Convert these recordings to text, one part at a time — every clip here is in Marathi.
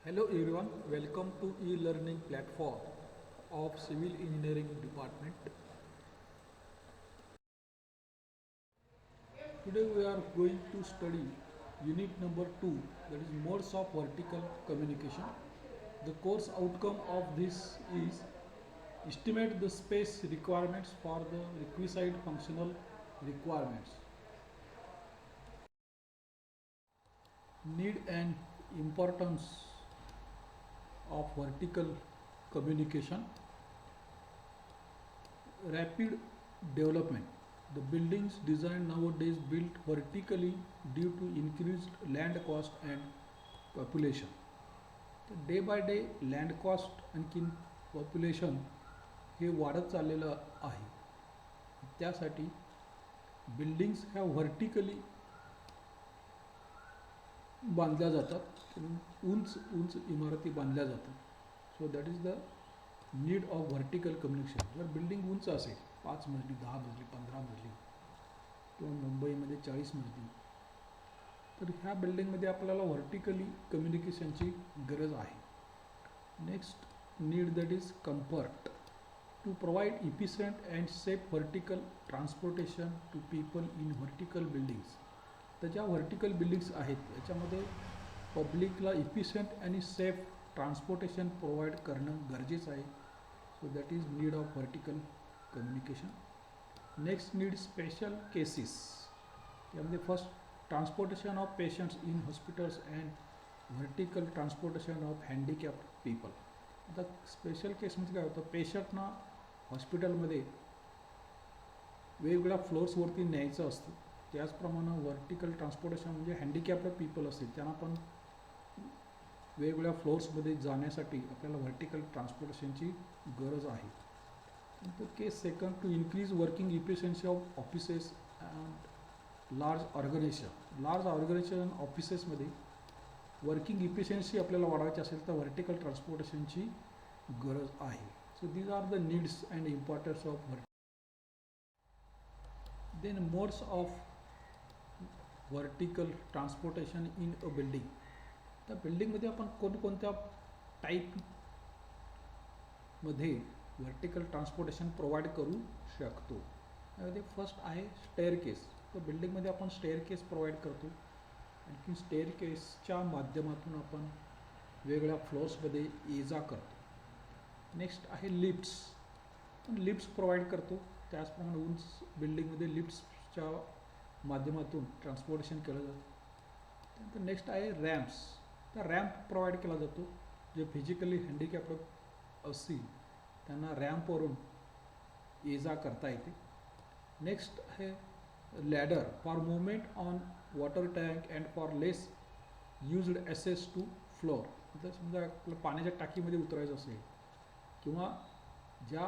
Hello everyone, welcome to e-learning platform of Civil Engineering Department. Today we are going to study unit number 2, that is modes of vertical communication. The course outcome of this is estimate the space requirements for the requisite functional requirements. Need and importance of vertical communication. Rapid development. The buildings designed nowadays built vertically due to increased land cost and population. Day by day land cost आणखीन पॉप्युलेशन हे वाढत चाललेलं आहे. त्यासाठी बिल्डिंग्स ह्या व्हर्टिकली बांधल्या जातात, उंच उंच इमारती बांधल्या जातात. So that is the need of vertical communication. जर बिल्डिंग उंच असेल 5 मजली, 10 मजली, 15 मजली किंवा मुंबईमध्ये 40 मजली, तर ह्या बिल्डिंगमध्ये आपल्याला व्हर्टिकली कम्युनिकेशनची गरज आहे. Next need that is comfort. To provide efficient and safe vertical transportation to people in vertical buildings. तर ज्या व्हर्टिकल बिल्डिंग्स आहेत याच्यामध्ये पब्लिकला इफिशियंट आणि सेफ ट्रान्सपोर्टेशन प्रोव्हाइड करणं गरजेचं आहे. So that is need of vertical communication. Next need special cases. त्यामध्ये first transportation of patients in hospitals and vertical transportation of handicapped people. आता स्पेशल केसमध्ये काय होतं, पेशंटना हॉस्पिटलमध्ये वेगवेगळ्या फ्लोर्सवरती न्यायचं असतं. त्याचप्रमाणे व्हर्टिकल ट्रान्सपोर्टेशन म्हणजे हँडिकॅप्ड पीपल असतील त्यांना पण वेगवेगळ्या फ्लोर्समध्ये जाण्यासाठी आपल्याला व्हर्टिकल ट्रान्सपोर्टेशनची गरज आहे. Case second, to increase working efficiency of offices and large organization. Large organization ऑफिसेसमध्ये वर्किंग इफिशियन्सी आपल्याला वाढवायची असेल तर व्हर्टिकल ट्रान्सपोर्टेशनची गरज आहे. So these are the needs and importance of then modes of vertical transportation in a building. त्या बिल्डिंगमध्ये आपण कोणकोणत्या टाईपमध्ये व्हर्टिकल ट्रान्सपोर्टेशन प्रोव्हाइड करू शकतो. त्यामध्ये फर्स्ट आहे स्टेअरकेस. तर बिल्डिंगमध्ये आपण स्टेअरकेस प्रोव्हाइड करतो. आणखी स्टेअरकेसच्या माध्यमातून आपण वेगवेगळ्या फ्लोर्समध्ये ये जा करतो. नेक्स्ट आहे लिफ्ट्स. आपण लिफ्ट्स प्रोव्हाइड करतो. त्याचप्रमाणे उंच बिल्डिंगमध्ये लिफ्ट्सच्या माध्यमातून ट्रान्सपोर्टेशन केलं जातं. त्यानंतर नेक्स्ट आहे रॅम्प्स. तर रॅम्प प्रोव्हाइड केला जातो. जे फिजिकली हँडिकॅप्ड असतील त्यांना रॅम्पवरून ये जा करता येते. नेक्स्ट आहे ladder for movement on water tank and for less used access to floor. तर समजा आपलं पाण्याच्या टाकीमध्ये उतरायचं असेल किंवा ज्या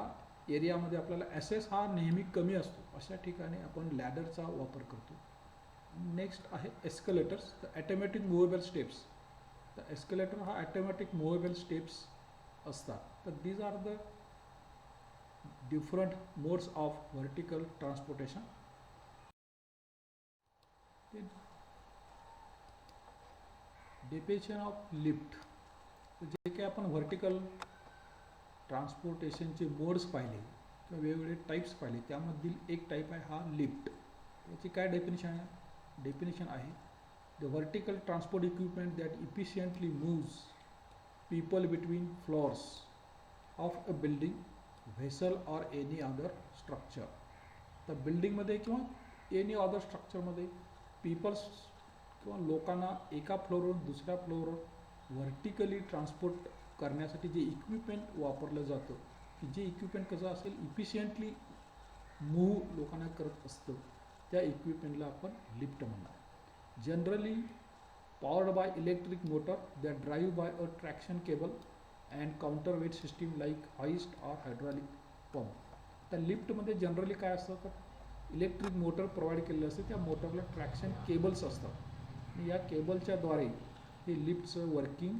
एरियामध्ये आपल्याला ॲसेस हा नेहमी कमी असतो अशा ठिकाणी आपण लॅडरचा वापर करतो. नेक्स्ट आहे एस्कलेटर्स. तर ॲटोमॅटिक मुव्हेबल स्टेप्स. तर एस्कलेटर हा ॲटोमॅटिक मुव्हेबल स्टेप्स असतात. तर these are the different modes of vertical transportation. Definition of lift. जे काही आपण व्हर्टिकल ट्रान्सपोर्टेशनचे मोड्स पाहिले किंवा वेगवेगळे टाईप्स पाहिले त्यामधील एक टाईप आहे हा लिफ्ट. याची काय डेफिनेशन आहे the vertical transport equipment that efficiently moves people between flowers of a building, vessel or any other structure. तर बिल्डिंगमध्ये किंवा एनी अदर स्ट्रक्चरमध्ये पीपल्स किंवा लोकांना एका फ्लोअरवरून दुसऱ्या फ्लोअरवर व्हर्टिकली ट्रान्सपोर्ट करण्यासाठी जे इक्विपमेंट वापरलं जातं की जे इक्विपमेंट कसं असेल इफिशियंटली मूव्ह लोकांना करत असतं त्या इक्विपमेंटला आपण लिफ्ट म्हणणार. Generally powered by electric motor that drive by a traction cable and counterweight system like hoist or hydraulic pump. तर लिफ्टमध्ये जनरली काय असतं तर इलेक्ट्रिक मोटर प्रोव्हाइड केलेलं असते. त्या मोटरला ट्रॅक्शन केबल्स असतात आणि या केबलच्याद्वारे हे लिफ्टचं वर्किंग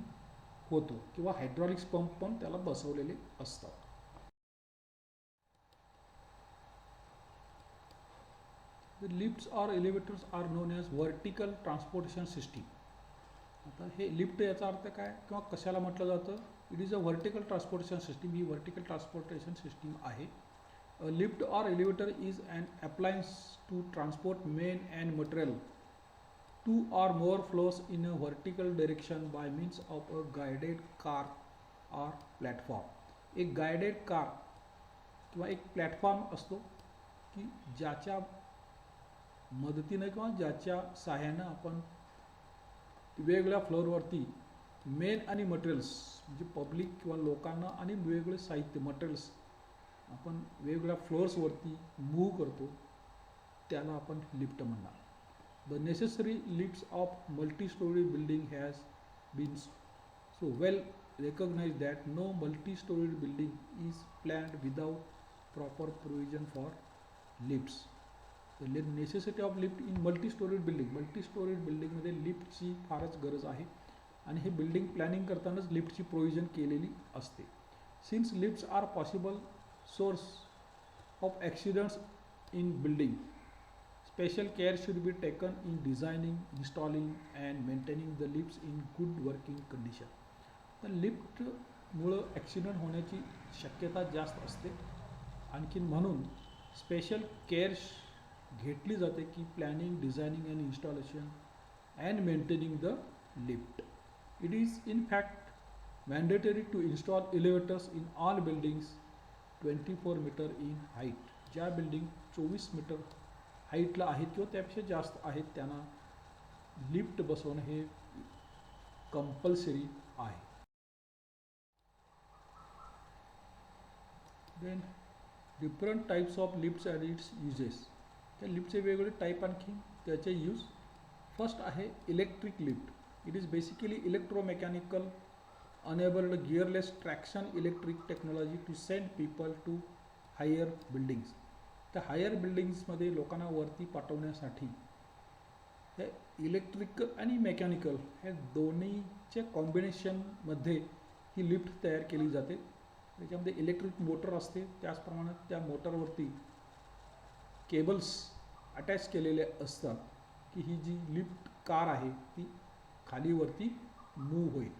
होतो किंवा हायड्रॉलिक्स पंप पण त्याला बसवलेले असतात. The lifts or elevators are known as vertical transportation system. आता हे लिफ्ट याचा अर्थ काय किंवा कशाला म्हटलं जातं? It is a vertical transportation system. He vertical transportation system आहे. A lift or elevator is an appliance to transport men and material two or more floors in a vertical direction by means of a guided car or platform. एक गायडेड कार किंवा एक प्लॅटफॉर्म असतो की ज्याच्या मदतीनं किंवा ज्याच्या सहाय्यानं आपण वेगवेगळ्या फ्लोअरवरती मेन आणि मटेरियल्स म्हणजे पब्लिक किंवा लोकांना आणि वेगवेगळे साहित्य मटेरियल्स आपण वेगवेगळ्या फ्लोअर्सवरती मूव्ह करतो, त्याला आपण लिफ्ट म्हणणार. The necessary lifts of multi storey building has been so well recognized that no multi-storied building is planned without proper provision for lifts. The necessity of lift in multi-storied building मध्ये लिफ्टची फारच गरज आहे आणि हे बिल्डिंग प्लॅनिंग करतानाच लिफ्टची प्रोव्हिजन केलेली असते. Since lifts are possible source of accidents in building, special care should be taken in designing, installing and maintaining the lifts in good working condition. तर लिफ्टमुळं ॲक्सिडेंट होण्याची शक्यता जास्त असते. आणखीन म्हणून स्पेशल केअर घेतली जाते की planning, designing and installation and maintaining the lift. It is in fact mandatory to install elevators in all buildings 24 metre in height. ज्या बिल्डिंग 24 मीटर हाईटला आहेत किंवा त्यापेक्षा जास्त आहेत त्यांना लिफ्ट बसवणं हे कंपल्सरी आहे. Then different types of lifts and its uses. त्या लिफ्टचे वेगवेगळे टाईप आणखी त्याचे यूज. फर्स्ट आहे electric lift. It is basically electromechanical enabled gearless traction electric technology to send people to higher buildings. त्या हायर बिल्डिंग्समध्ये लोकांना वरती पाठवण्यासाठी हे इलेक्ट्रिकल आणि मेकॅनिकल हे दोन्हीच्या कॉम्बिनेशनमध्ये ही लिफ्ट तयार केली जाते. त्याच्यामध्ये इलेक्ट्रिक मोटर असते, त्याचप्रमाणे त्या मोटरवरती केबल्स अटॅच केलेले असतात की ही जी लिफ्ट कार आहे ती खालीवरती मूव्ह होईल.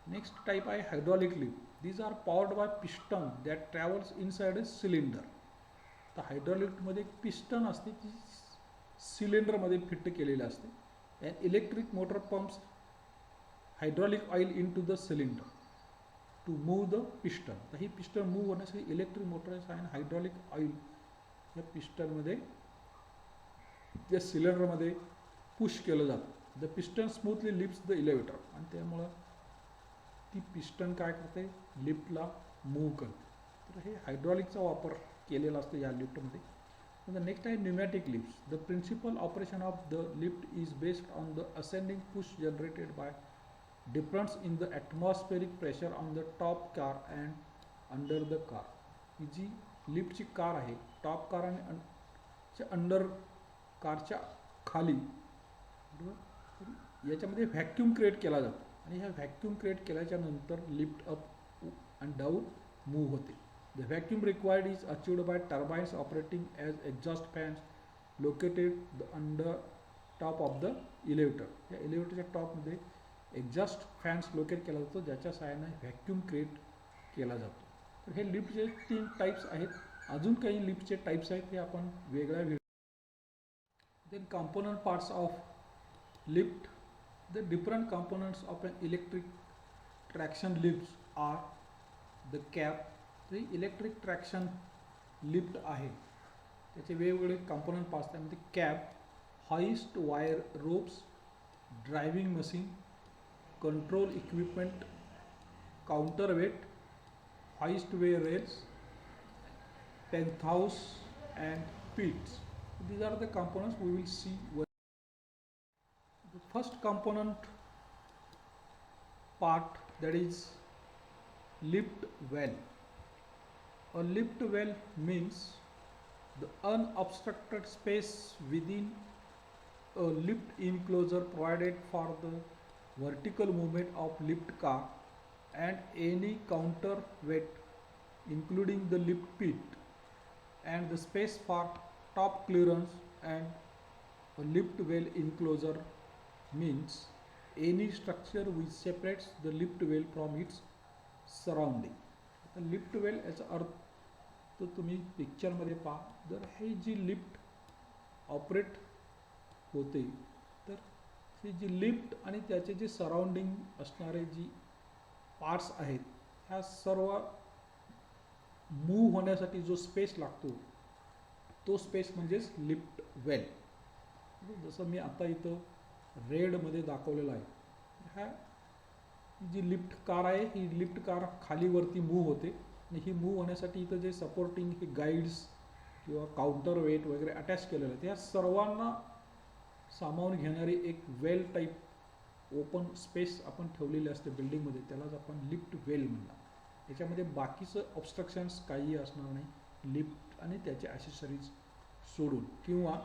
नेक्स्ट टाईप आहे hydraulic lift. These are powered by piston that travels inside a cylinder. तर हायड्रॉलिकमध्ये एक पिस्टन असते ती सिलेंडरमध्ये फिट केलेली असते. And electric motor pumps hydraulic oil into the cylinder to move the piston. तर ही पिस्टन मूव्ह होण्यासाठी इलेक्ट्रिक मोटर्स आणि हायड्रॉलिक ऑइल या पिस्टनमध्ये त्या सिलेंडरमध्ये पुश केलं जातं. The piston smoothly lifts the elevator आणि त्यामुळं ती पिस्टन काय करते, लिफ्टला मूव्ह करते. तर हे हायड्रॉलिकचा वापर केलेला असतो या लिफ्टमध्ये. द नेक्स्ट आहे pneumatic lifts. The principle operation of the lift is based on the ascending push generated by difference in the atmospheric pressure on the top car and under the car. ही जी लिफ्टची कार आहे, टॉप कार आणि अंडर कारच्या खाली याच्यामध्ये व्हॅक्यूम क्रिएट केला जातो आणि ह्या व्हॅक्यूम क्रिएट केल्याच्या नंतर lift up and down move होते. The vacuum required is achieved by turbines operating as exhaust fans located the under top of the elevator. या इलेव्हेटरच्या टॉपमध्ये एक्झॉस्ट फॅन्स लोकेट केला जातो ज्याच्या सहाय्याने व्हॅक्यूम क्रिएट केला जातो. तर हे लिफ्टचे 3 टाईप्स आहेत. अजून काही लिफ्टचे टाईप्स आहेत ते आपण वेगळ्या video. Then component parts of lift. The different components of an electric traction lifts are the cab. the electric traction lift आहे त्याचे वेगवेगळे कंपोनंट पार्ट्स. त्यामध्ये cab, hoist wire ropes, driving machine, control equipment, counterweight, hoist way rails, penthouse and pits. These are the components we will see. The first component part, that is lift well. A lift well means the unobstructed space within a lift enclosure provided for the vertical movement of lift car and any counterweight including the lift pit and the space for top clearance. And a lift well enclosure means any structure which separates the lift well from its surrounding. आता लिफ्ट वेल याचा अर्थ तर तुम्ही पिक्चरमध्ये पहा, जर हे जी लिफ्ट ऑपरेट होते तर ही जी लिफ्ट आणि त्याचे जे सराउंडिंग असणारे जी पार्ट्स आहेत ह्या सर्व मूव्ह होण्यासाठी जो स्पेस लागतो तो स्पेस म्हणजेच लिफ्ट वेल. जसं मी आता इथं रेडमध्ये दाखवलेलं आहे, ह्या जी लिफ्ट कार आहे ही लिफ्ट कार खाली वरती मूव्ह होते आणि ही मूव्ह होण्यासाठी इथं जे सपोर्टिंग हे गाईड्स किंवा काउंटर वेट वगैरे अटॅच केलेलं आहे त्या सर्वांना सामावून घेणारी एक वेल टाईप ओपन स्पेस आपण ठेवलेली असते बिल्डिंगमध्ये, त्यालाच आपण लिफ्ट वेल म्हणणार. याच्यामध्ये बाकीचं ऑब्स्ट्रक्शन्स काही असणार नाही लिफ्ट आणि त्याचे ॲसेसरीज सोडून. किंवा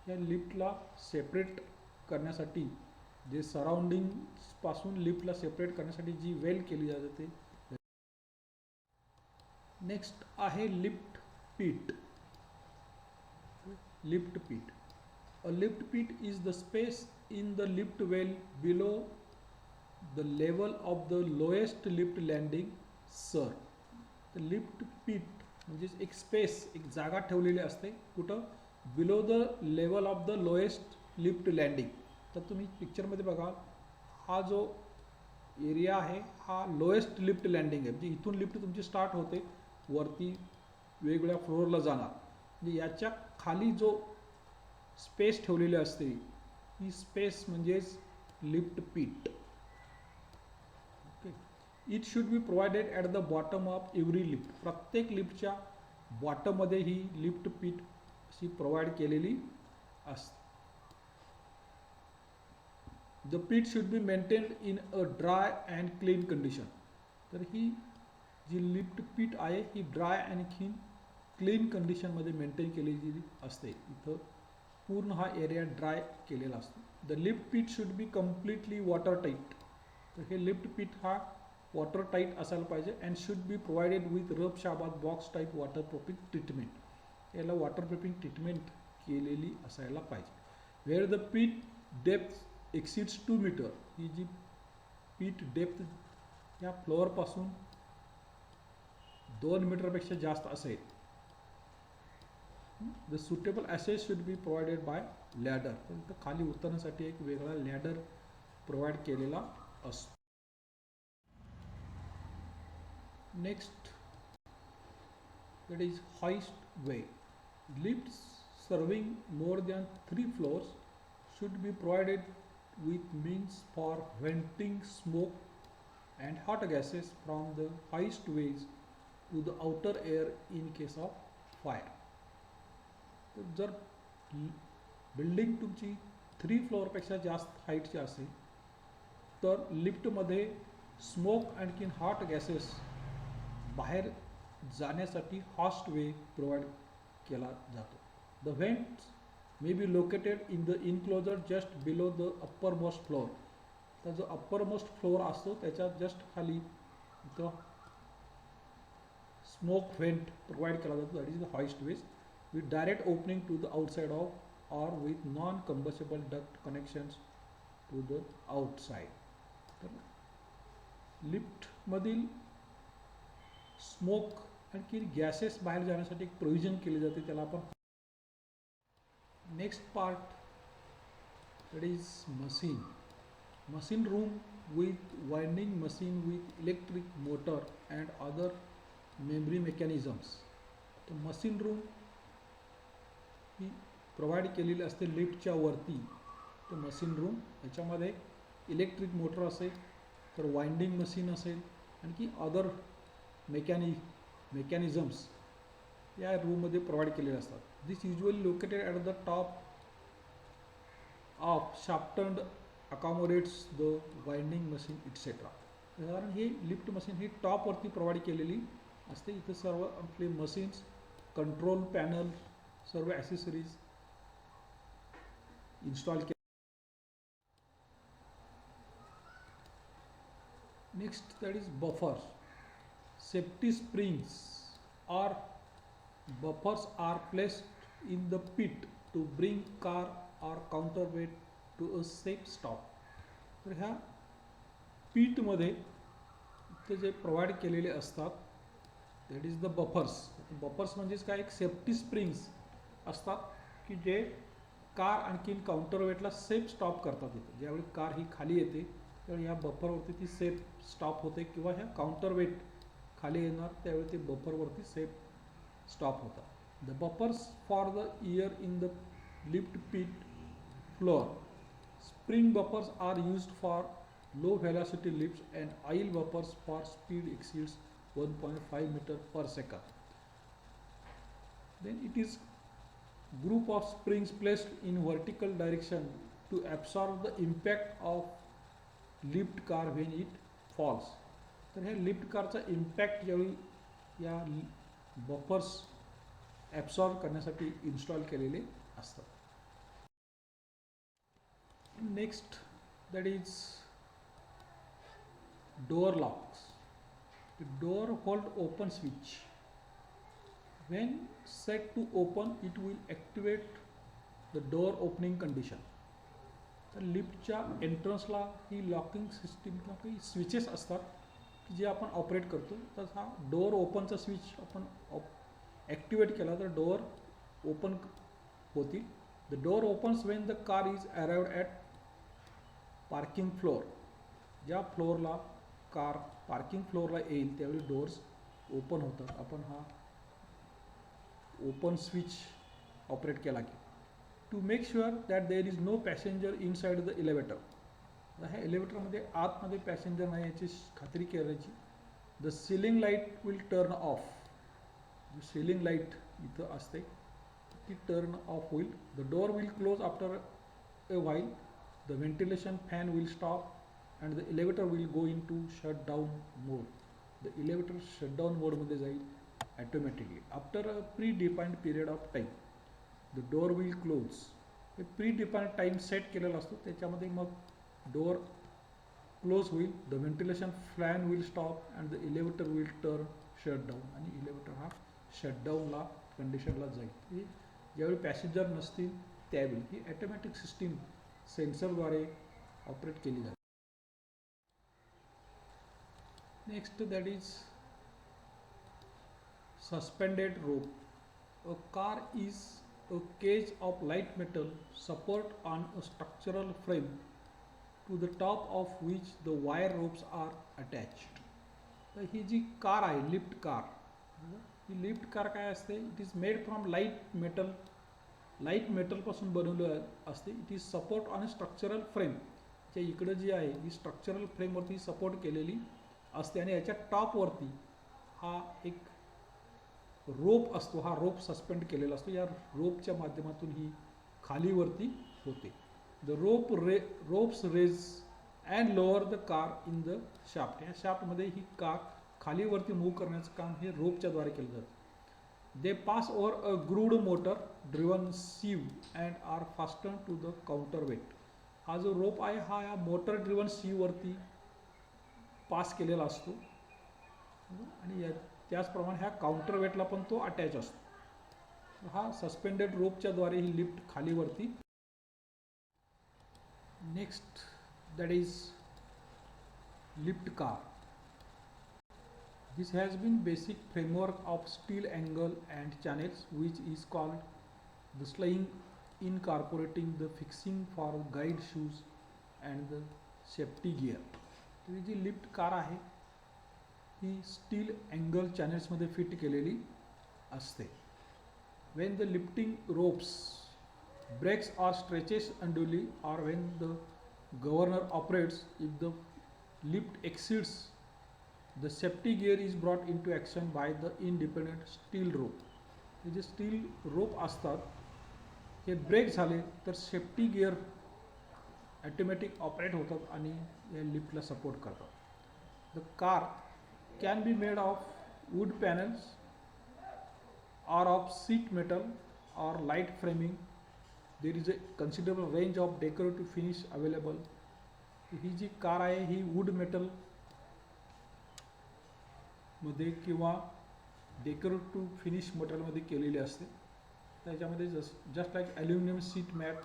या लिफ्टला सेपरेट करण्यासाठी जे सराउंडिंग्सपासून लिफ्टला सेपरेट करण्यासाठी जी वेल केली जाते ते. नेक्स्ट आहे लिफ्ट पीट. लिफ्ट पीट. A lift pit is the space in the lift well below the level of the lowest lift landing sir. The lift pit म्हणजे एक स्पेस, एक जागा ठेवलेली असते कुठं, below the level of the lowest lift landing. तर तुम्ही पिक्चरमध्ये बघा, हा जो एरिया आहे हा लोएस्ट लिफ्ट लँडिंग आहे, म्हणजे इथून लिफ्ट तुमची स्टार्ट होते वरती वेगवेगळ्या फ्लोअरला जाणार. म्हणजे याच्या खाली जो स्पेस ठेवलेली असते ही स्पेस म्हणजेच लिफ्ट पीट. Okay. It should be provided at the bottom of every lift. प्रत्येक लिफ्टच्या बॉटममध्ये ही लिफ्ट पीट अशी प्रोव्हाइड केलेली असते. The pit should be maintained in a dry and clean condition. तर ही जी लिफ्ट पीट आहे ही ड्राय आणि क्लीन कंडिशनमध्ये मेंटेन केलेली असते. इथं पूर्ण हा एरिया ड्राय केलेला असतो. The lift pit should be completely watertight. तर हे लिफ्ट पीट हा वॉटर टाईट असायला पाहिजे and should be provided with rub Shahabad box type waterproofing treatment. याला वॉटर प्रूफिंग ट्रीटमेंट केलेली असायला पाहिजे. वेअर द पीट डेप्थ एक्सिड्स 2 मीटर. ही जी पीट डेप्थ या फ्लोअरपासून 2 मीटरपेक्षा जास्त असेल, the suitable assess should be provided bye ladder. तर खाली उतरण्यासाठी एक वेगळा लॅडर प्रोव्हाइड केलेला असतो. Next that is hoist way. Lifts serving more than 3 flowers should be provided with means for venting smoke and hot gases from the hoist ways to the outer air in case of fire. तर जर बिल्डिंग तुमची 3 फ्लोअरपेक्षा जास्त हाईटची असेल तर लिफ्टमध्ये स्मोक आणखीन हॉट गॅसेस बाहेर जाण्यासाठी हॉस्ट वे प्रोव्हाइड केला जातो. The vents may be located in the enclosure just below the uppermost floor. तर जो uppermost floor असतो त्याच्या जस्ट खाली इथं स्मोक व्हेंट प्रोव्हाइड केला जातो. That is the hoistway with direct opening to the outside of or with non combustible duct connections to the outside. तर लिफ्टमधील स्मोक आणखी गॅसेस बाहेर जाण्यासाठी एक प्रोव्हिजन केली जाते, त्याला आपण. Next part, that is machine. Machine room with winding machine with electric motor and other memory mechanisms. तर मशीन रूम ही प्रोव्हाइड केलेली असते लिफ्टच्या वरती. तर मशीन रूम याच्यामध्ये इलेक्ट्रिक मोटर असेल, तर वाइंडिंग मशीन असेल, आणखी अदर मेकॅनिझम्स या रूममध्ये प्रोव्हाइड केलेले असतात. This usually located at the top of shaft and accommodates the winding machine etcetera. कारण ही लिफ्ट मशीन ही टॉपवरती प्रोव्हाइड केलेली असते. इथं सर्व आपले मशीन्स, कंट्रोल पॅनल, सर्व ॲसेसरीज इन्स्टॉल केले. Next that is buffers. Safety springs or buffers are placed in the pit to bring car or counterweight to a safe stop. तर ह्या पीठमध्ये ते जे प्रोव्हाइड केलेले असतात that is the buffers. Buffers म्हणजेच काय, एक सेफ्टी स्प्रिंग्स असतात की जे कार आणखीन काउंटरवेटला सेफ स्टॉप करतात. इथे ज्यावेळी कार ही खाली येते त्यावेळी ह्या बफरवरती ती सेफ स्टॉप होते किंवा ह्या काउंटरवेट खाली येणार त्यावेळी ते बफरवरती सेफ स्टॉप होतात. The buffers for the year in the lift pit floor. Spring buffers are used for low velocity lifts and oil buffers for speed exceeds 1.5 meter per second. Then it is group of springs placed in vertical direction to absorb the impact of lift car when it falls. तर हे लिफ्ट कारचा इम्पॅक्ट ज्यावेळी या बफर्स ॲब्सॉर्ब करण्यासाठी इन्स्टॉल केलेले असतात. Next that is door locks. Door hold open switch. When set to open, it will activate the door opening condition. तर लिफ्टच्या एंट्रन्सला ही लॉकिंग सिस्टीम किंवा काही स्विचेस असतात की जे आपण ऑपरेट करतो. तर हा डोअर ओपनचा स्विच आपण ॲक्टिवेट केला तर डोअर ओपन होतील. The door opens when the car is arrived at parking floor. ज्या फ्लोअरला कार पार्किंग फ्लोअरला येईल त्यावेळी डोअर्स ओपन होतात. आपण हा ओपन स्विच ऑपरेट केला की to make sure that there is no passenger inside the elevator. ह्या एलिव्हेटरमध्ये आतमध्ये पॅसेंजर नाही याची खात्री करायची. The ceiling light will turn off. जी सिलिंग लाईट इथं असते ती टर्न ऑफ होईल. The door will close after a while. The ventilation fan will stop and the elevator will go in to shut down mode. द एलिव्हेटर शटडाऊन मोडमध्ये जाईल automatically after a predefined period of time. The door will close. हे predefined टाइम सेट केलेला असतो त्याच्यामध्ये मग डोअर क्लोज होईल. The ventilation fan will stop and the elevator will turn shutdown. आणि एलिव्हेटर हा शटडाऊनला कंडिशनला जाईल. ही ज्यावेळी पॅसेंजर नसतील त्यावेळी ही ॲटोमॅटिक सिस्टीम सेन्सरद्वारे ऑपरेट केली जाते. Next that is suspended rope. A car is a cage of light metal support on a structural frame to the top of which the wire ropes are attached. तर ही जी कार आहे लिफ्ट कार, ही लिफ्ट कार काय असते, it is made from light मेटलपासून बनवलं असते. It is support on a structural frame. च्या इकडं जी आहे ही स्ट्रक्चरल फ्रेमवरती सपोर्ट केलेली असते आणि याच्या टॉपवरती हा एक रोप असतो. हा रोप सस्पेंड केलेला असतो. या रोपच्या माध्यमातून ही खालीवरती होते. The ropes raise and lower the car in the shaft. या शाफ्टमध्ये ही कार खालीवरती मूव्ह करण्याचं काम हे रोपच्याद्वारे केलं जातं. They pass over a grooved motor driven sheave and are fasten to the counterweight. हा जो रोप आहे हा या मोटर ड्रिवन सीववरती पास केलेला असतो आणि त्याचप्रमाणे ह्या काउंटर वेटला पण तो अटॅच असतो. हा सस्पेंडेड रोपच्या द्वारे ही लिफ्ट खालीवरती. Next that is lift car. This has been basic framework of steel angle and channels which is called the sling incorporating the fixing for guide shoes and the safety gear. तर ही जी लिफ्ट कार आहे ही स्टील अँगल चॅनेल्समध्ये फिट केलेली असते. When the lifting ropes breaks or stretches unduly or when the governor operates if the lift exceeds the safety gear is brought into action by the independent steel rope. हे जे स्टील रोप असतात हे ब्रेक झाले तर सेफ्टी गिअर ॲटोमॅटिक ऑपरेट होतात आणि या लिफ्टला सपोर्ट करतात. The car can be made of wood panels or of sheet metal or light framing. There is a considerable range of decorative finish available. ही जी कार आहे ही वूड मेटल मध्ये किंवा डेकोरेटिव्ह फिनिश मटेरियलमध्ये केलेली असते. त्याच्यामध्ये just like aluminium sheet mat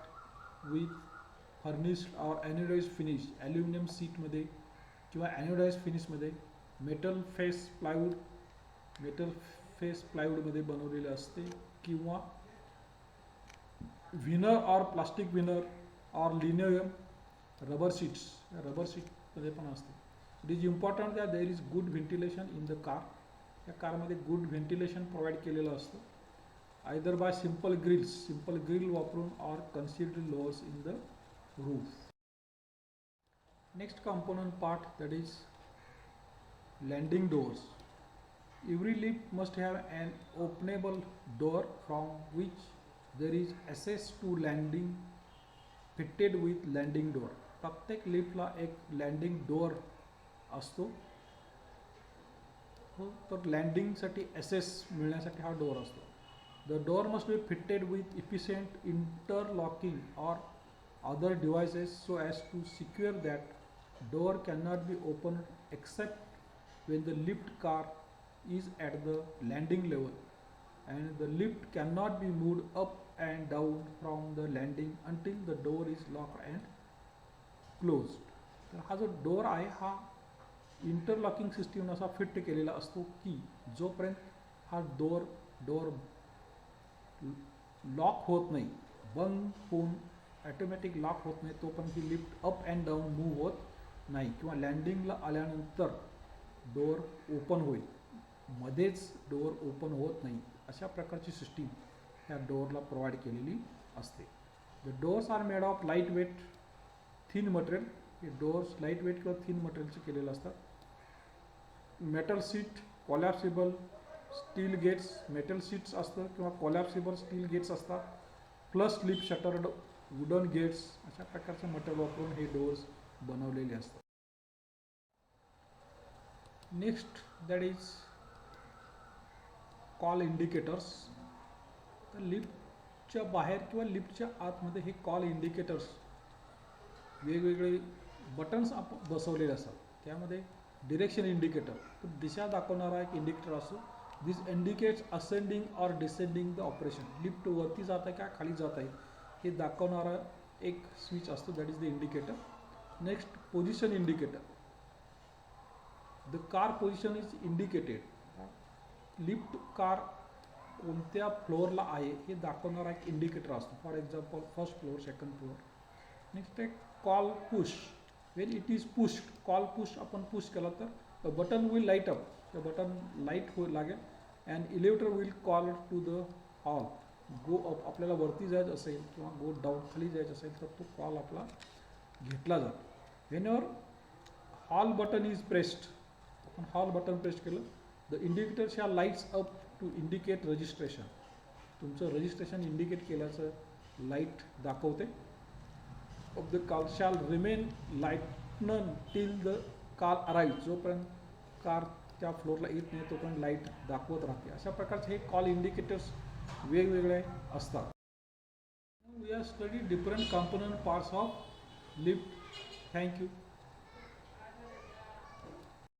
with furnished or anodize finish aluminium सीटमध्ये किंवा ॲन्युडाइज फिनिशमध्ये, मेटल फेस प्लायवूडमध्ये बनवलेले असते, किंवा व्हिनर और प्लास्टिक व्हिनर और लिनियम रबर सीटमध्ये पण असते. It is important that there is good ventilation in the car. या कारमध्ये गुड व्हेंटिलेशन प्रोव्हाइड केलेलं असतं, आयदर बाय सिंपल ग्रिल वापरून और concealed lowers in the roof. Next component part, that is landing doors. Every lift must have an openable door from which there is access to landing fitted with landing door. प्रत्येक लिफ्टला एक लँडिंग डोअर असतो. हो, तर लँडिंगसाठी ॲसेस मिळण्यासाठी हा डोअर असतो. The door must be fitted with efficient interlocking और other devices so as to secure that door cannot be opened except when the lift car is at the landing level, and the lift cannot be moved up and down from the landing until the door is locked and closed. तर हा जो डोअर आहे हा इंटरलॉकिंग सिस्टीम असा फिट केलेला असतो की जोपर्यंत हा डोअर लॉक होत नाही, बंद होऊन ॲटोमॅटिक लॉक होत नाही, तोपर्यंत ही lift up and down move होत नाही, किंवा लँडिंगला आल्यानंतर डोअर ओपन होईल, मध्येच डोअर ओपन होत नाही. अशा प्रकारची सिस्टीम ह्या डोअरला प्रोव्हाइड केलेली असते. The doors are made of light weight thin material. हे डोअर्स लाईट वेट किंवा थिन मटेरियलचे केलेले असतात. Metal sheet, collapsible steel gates, metal sheets असतं किंवा कोलॅप्सिबल स्टील गेट्स असतात, plus slip shuttered wooden gates. अशा प्रकारचे मटेरियल वापरून हे डोअर्स बनवलेले असतात. Next that is call indicators. तर लिफ्टच्या बाहेर किंवा लिफ्टच्या आतमध्ये हे कॉल इंडिकेटर्स वेगवेगळे बटन्स आपण बसवलेले असतात. त्यामध्ये डिरेक्शन इंडिकेटर, तर दिशा दाखवणारा एक इंडिकेटर असतो. दिस इंडिकेट्स असेंडिंग और डिसेंडिंग द ऑपरेशन. लिफ्ट वरती जात आहे का खाली जात आहे हे दाखवणारा एक स्विच असतो, that is the indicator. Next position indicator. The car position is indicated. Lift car कोणत्या फ्लोअरला आहे हे दाखवणारा एक इंडिकेटर असतो. For example first floor, second floor. Next आहे call push. When it is pushed, call push आपण पुश केला तर button will light up, the button light लागेल, and elevator will call to the hall. Go up, आपल्याला वरती जायचं असेल किंवा गो डाऊन खाली जायचं असेल तर तो कॉल आपला घेतला जातो. Whenever hall button is pressed, आपण हॉल बटन प्रेस केलं, the indicator shall lights up to indicate registration. तुमचं रजिस्ट्रेशन इंडिकेट केल्याचं लाईट दाखवते. Of the call shall remain lighten till the car arrive. जोपर्यंत कार त्या फ्लोअरला येत नाही तोपर्यंत लाईट दाखवत राहते. अशा प्रकारचे हे कॉल इंडिकेटर्स वेगवेगळे असतात. We are study different component parts of lift. Thank you.